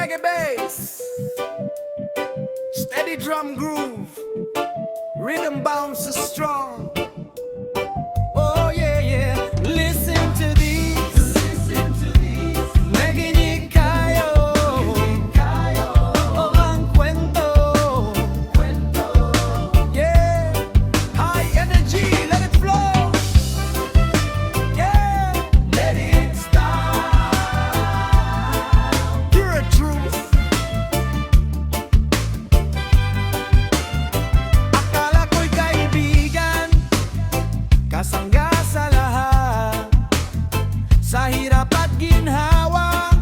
reggae bass, steady drum groove, rhythm bounces strong. Oh yeah, yeah, listen to these, nakikinig kayo. Oh, ang kwento. Yeah, high energy, let it flow. Yeah, let it start. Pure truth. Akala ko'y kaibigan, kasangga sa lahat. Sa hirap at ginhawa,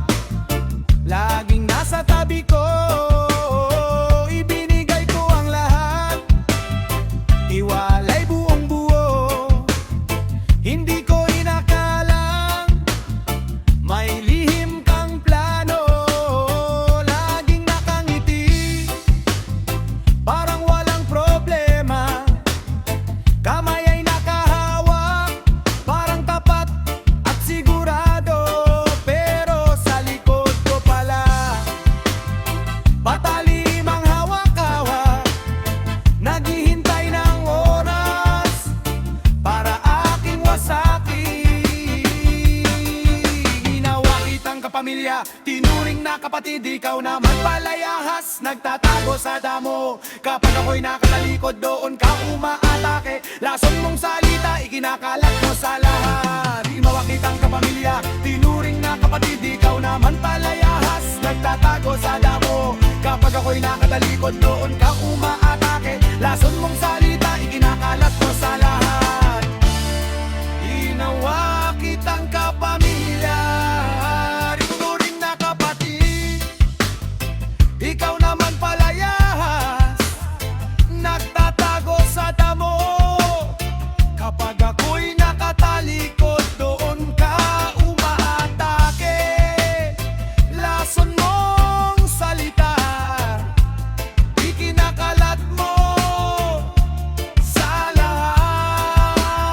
laging nasa tabi ko. Ibinigay ko ang lahat, iwalay buong buo. Hindi ko inakalang may lihim kang plano. Laging nakangiti, parang walang problema. Kamay ay nakahawak, parang tapat at sigurado. Pero sa likod ko pala, patalim ang hawak-hawak, naghihintay ng oras para aking wasakin. Ginawa kitang kapamilya, tinuring na kapatid. Ikaw naman palayahas, nagtatago sa damo. Kapag ako'y nakatalikod, doon ka umaatake. Lason mong salita, ikinakalat mo sa lahat. Ginawa kitang kapamilya, tinuring na kapatid. Ikaw naman palayahas, nagtatago sa damo. Kapag ako'y nakatalikod, doon ka umaatake. Lason mong salita, ikinakalat mo sa lahat. Ginawa kitang kapamilya, tinuring na kapatid. Ikaw naman palayahas, nagtatago sa damo. Kapag ako'y nakatalikod, doon ka umaatake. Lason mong salita, ikinakalat mo sa lahat.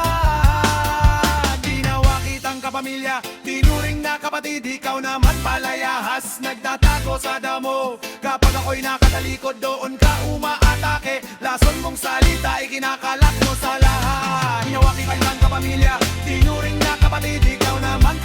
Ginawa kitang kapamilya, tinuring na kapatid. Ikaw naman palayahas, nagtatago sa damo. Kapag ako'y nakatalikod, doon ka umaatake. Lason mong salita, ikinakalat mo sa lahat. Ginawa kitang kapamilya, tinuring na kapatid. Ikaw naman